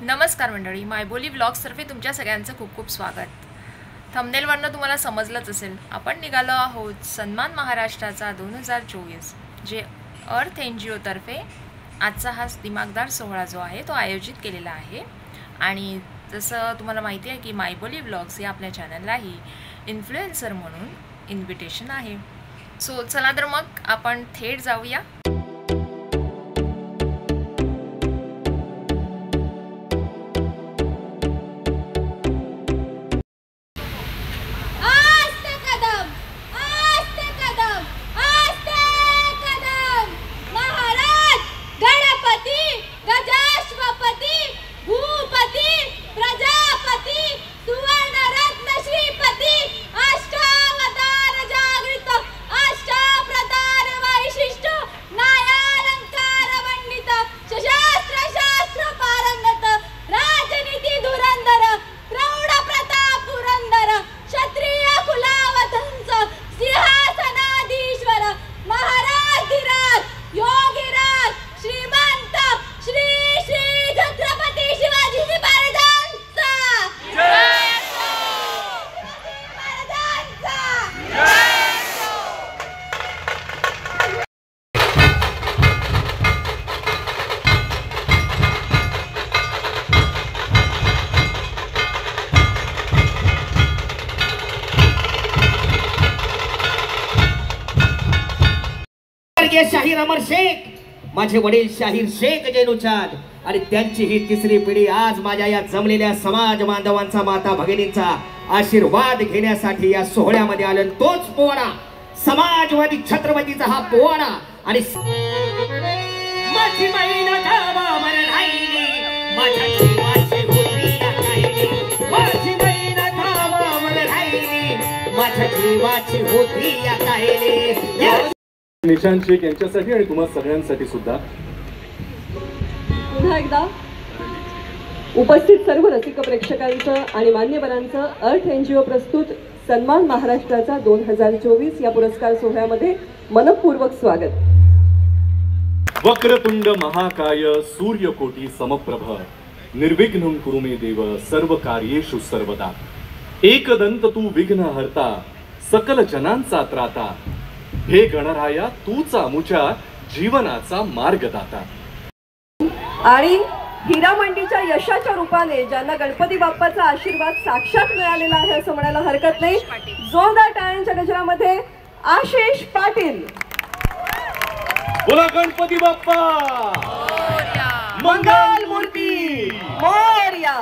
नमस्कार मंडळी, मायबोली व्लॉग्सतर्फे तुमच्या सगळ्यांचं खूप खूप स्वागत. थंबनेलवरनं तुम्हाला समजलंच असेल, आपण निघालो आहोत सन्मान महाराष्ट्राचा 2024 जे अर्थ NGO तर्फे आजचा हा दिमागदार सोहळा जो आहे तो आयोजित केलेला आहे. आणि जसं तुम्हाला माहिती आहे की मायबोली व्लॉग्स या आपल्या चॅनललाही इन्फ्लुएन्सर म्हणून इन्व्हिटेशन आहे. सो चला तर मग आपण थेट जाऊया. शाहीर अमर शेख, माझे वडील शाहीर शेख जैनुचांद आणि त्यांची ही तिसरी पिढी आज माझ्या या जमलेल्या समाज बांधवांचा, माता भगिनींचा आशीर्वाद घेण्यासाठी या सोहळ्यामध्ये आले. तोच पोवाडा, समाजवादी छत्रपतीचा हा पोवाडा. आणि माझी मैना धावा मन राहिली, माझ्या जीवाची होती या काहिली. माझी मैना धावा मन राहिली, माझ्या जीवाची होती या काहिली. निशांत शेख यांच्यासाठी आणि तुम्हा सगळ्यांसाठी सुद्धा पुन्हा एकदा उपस्थित सर्व रसिक प्रेक्षकांचं आणि मान्यवरांचं अर्थ NGO प्रस्तुत सन्मान महाराष्ट्राचा 2024 या पुरस्कार सोहळ्यामध्ये मनपूर्वक स्वागत. वक्रतुंड महाकाय सूर्यकोटी समप्रभ निर्विघ्नं कुरु मे देव सर्व कार्येषु सर्वदा. एकदंत तू विघ्न हरता सकल जनांचा त्राता. हे गणराया तूच आमुच्या जीवनाचा मार्गदाता. आणि हिरा मंडीच्या यशाच्या रूपाने ज्यांना गणपती बाप्पाचा आशीर्वाद साक्षात मिळालेला आहे असं म्हणायला हरकत नाही. जोरदार टाळ्यांच्या गजरामध्ये आशिष पाटील. बोला गणपती बाप्पा मंगल मूर्ती मोरया.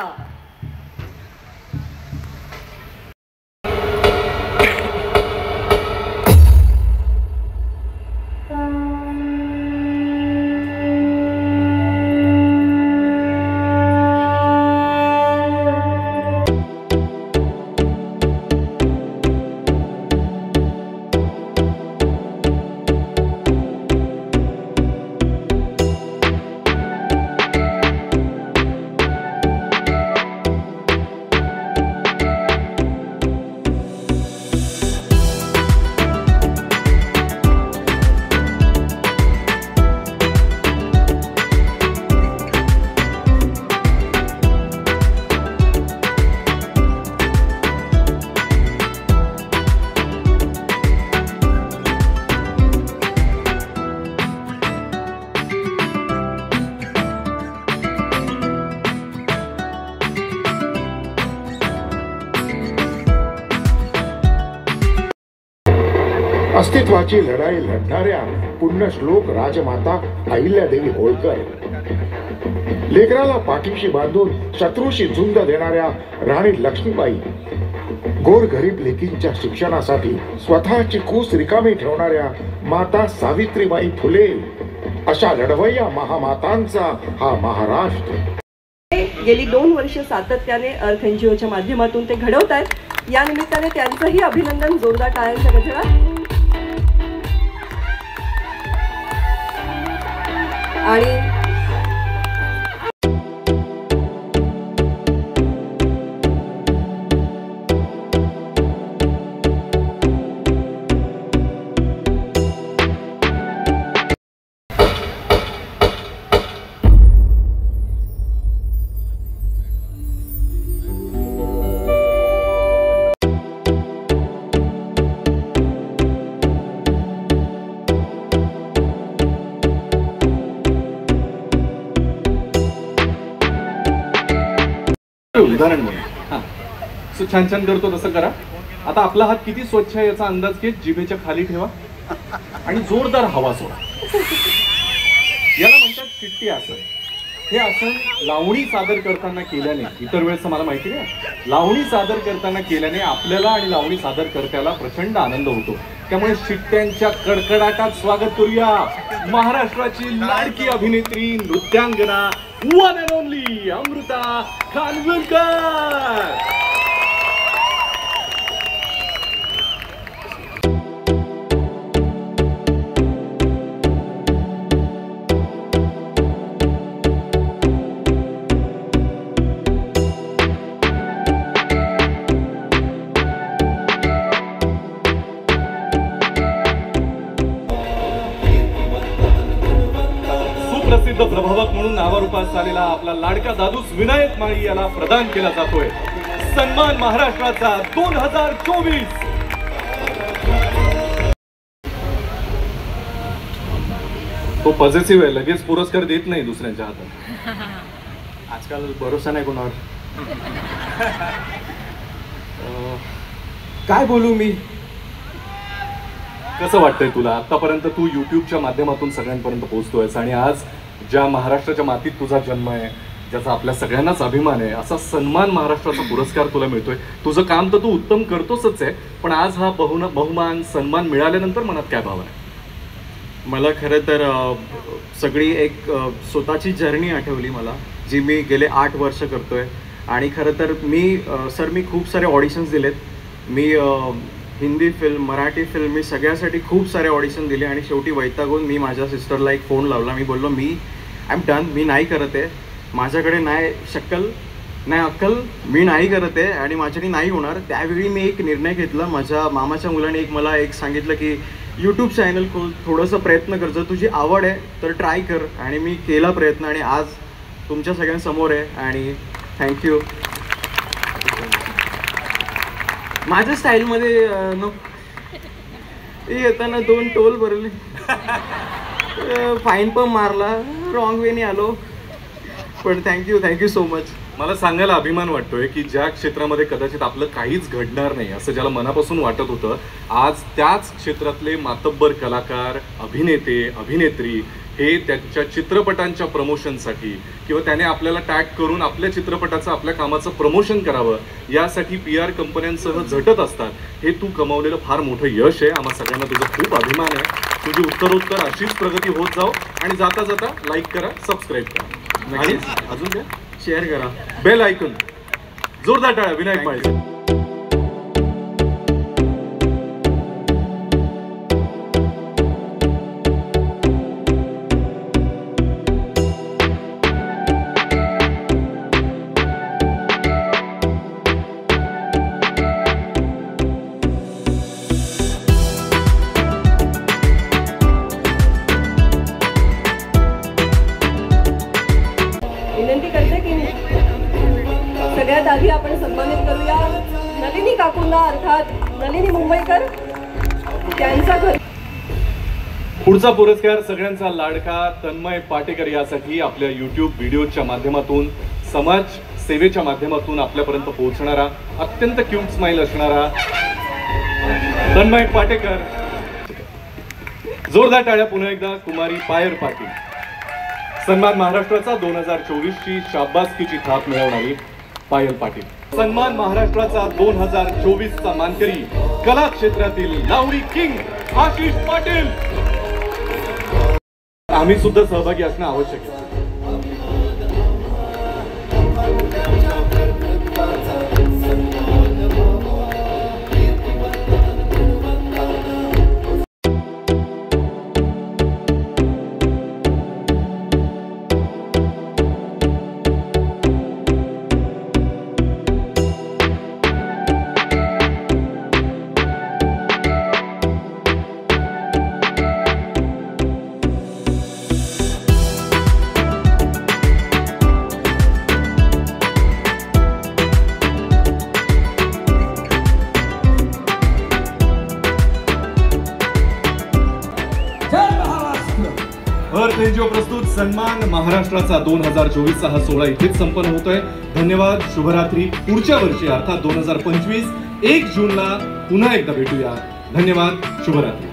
अस्तित्वाची लढाई लढणाऱ्या पुण्यश्लोक राजमाता अहिल्यादेवी होळकर, लेकराला पाठीशी बांधून शत्रूशी झुंज देणाऱ्या राणी लक्ष्मीबाई, गोरगरीब लेकींच्या शिक्षणासाठी स्वतःची कूस रिकामी ठेवणाऱ्या माता सावित्रीबाई फुले, अशा लढवय्या महामातांचा हा महाराष्ट्र. गेली 2 वर्ष सातत्याने अर्थ NGOच्या माध्यमातून ते घडवत आहेत. या निमित्ताने त्यांचंही अभिनंदन. जोरदार टाळ्यांच्या गजरात. आणि उदाहरण म्हणून. हा, सो छान छान करतो तसं करा. आता आपला हात किती स्वच्छ आहे याचा अंदाज घेत जिभेच्या खाली ठेवा आणि जोरदार हवा सोडा. याला म्हणतात चिट्टी आसन. हे आसन लावणी सादर करताना केल्याने, इतर वेळेस मला माहिती नाही, लावणी सादर करताना केल्याने आपल्याला आणि लावणी सादर करत्याला प्रचंड आनंद होतो. त्यामुळे शिट्ट्यांच्या कडकडाटात स्वागत करूया महाराष्ट्राची लाडकी अभिनेत्री, नृत्यांगना, one and only Amruta Khanvilkar. प्रसिद्ध प्रभावक म्हणून नावारूपास आलेला आपला लाडका दादूस विनायक माळी याला प्रदान केला जातोय सन्मान महाराष्ट्राचा 2024. तो पॉझिटिव्ह आहे, लगेच पुरस्कार देत नाही दुसऱ्यांच्या हातात. आजकाल भरोसा नाही कोणावर. काय बोलू मी. कसं वाटतंय तुला? आतापर्यंत तू युट्यूबच्या माध्यमातून सगळ्यांपर्यंत पोहोचतोयस आणि आज ज्या महाराष्ट्राच्या मातीत तुझा जन्म आहे, ज्याचा आपल्या सगळ्यांनाच अभिमान आहे, असा सन्मान महाराष्ट्राचा पुरस्कार तुला मिळतोय. तुझं काम तर तू उत्तम करतोच आहे, पण आज हा बहुमान सन्मान मिळाल्यानंतर मनात काय भाव आहे? मला खरं तर सगळी एक स्वतःची जर्नी आठवली मला, जी मी गेले 8 वर्ष करतोय. आणि खरं तर मी खूप सारे ऑडिशन्स दिलेत. मी हिंदी फिल्म, मराठी फिल्म, मी सगळ्यासाठी खूप सारे ऑडिशन दिले आणि शेवटी वैतागून मी माझ्या सिस्टरला एक फोन लावला. मी बोललो आय एम डन, मी नाही करत आहे, माझ्याकडे नाही शक्कल नाही अक्कल, मी नाही करत आहे आणि माझ्याने नाही होणार. त्यावेळी मी एक निर्णय घेतला. माझ्या मामाच्या मुलाने मला सांगितलं की यूट्यूब चॅनल खोल, थोडंसं प्रयत्न कर, जर तुझी आवड आहे तर ट्राय कर. आणि मी केला प्रयत्न आणि आज तुमच्या सगळ्यांसमोर आहे. आणि थँक्यू. माझ्या स्टाईलमध्ये येताना 2 टोल भरले, फाईन पण मारला, रॉंग वेने आलो, पण थँक्यू सो मच. मला सांगायला अभिमान वाटतोय की ज्या क्षेत्रामध्ये कदाचित आपलं काहीच घडणार नाही असं ज्याला मनापासून वाटत होतं, आज त्याच क्षेत्रातले मातब्बर कलाकार, अभिनेते, अभिनेत्री हे त्यांच्या चित्रपटांच्या प्रमोशनसाठी किंवा त्याने आपल्याला टॅग करून आपल्या चित्रपटाचं, आपल्या कामाचं प्रमोशन करावं यासाठी PR कंपन्यांसह झटत असतात. हे तू कमावलेलं फार मोठं यश आहे. आम्हा सगळ्यांना तुझा खूप अभिमान आहे. तुझी उत्तरोत्तर अशीच प्रगती होत जाओ आणि जाता जाता लाईक करा, सबस्क्राईब करा आणि अजून काय शेअर करा, बेल ऐकून. जोरदार टाळ्या विनायक माळी. विनंती करते की सगळ्यात आधी आपण सन्मानित करूया नलिनी काकूंना, अर्थात नलिनी मुंबईकर त्यांचा घर. पुढचा पुरस्कार सगळ्यांचा लाडका तन्मय पाटेकर यासाठी आपल्या YouTube व्हिडिओच्या माध्यमातून, समाज सेवेच्या माध्यमातून आपल्यापर्यंत पोहोचणारा, अत्यंत क्यूट स्माइल असणारा तन्मय पाटेकर. जोरदार टाळ्या पुन्हा एकदा कुमारी पायल पाटील. सन्मान महाराष्ट्राचा 2024 ची शाबासकीची थाप मिळवणारी पायल पाटील. सन्मान महाराष्ट्राचा 2024 चा मानकरी, कला क्षेत्रातील लावणी किंग आशिष पाटील. आम्ही सुद्धा सहभागी असणं आवश्यक आहे. अर्थ एनजीओ प्रस्तुत सन्मान महाराष्ट्राचा 2024 हा सोहळा इथेच संपन्न होतोय. धन्यवाद, शुभरात्री. पुढच्या वर्षी अर्थात 2025 1 जूनला पुन्हा एकदा भेटूया. धन्यवाद, शुभरात्री.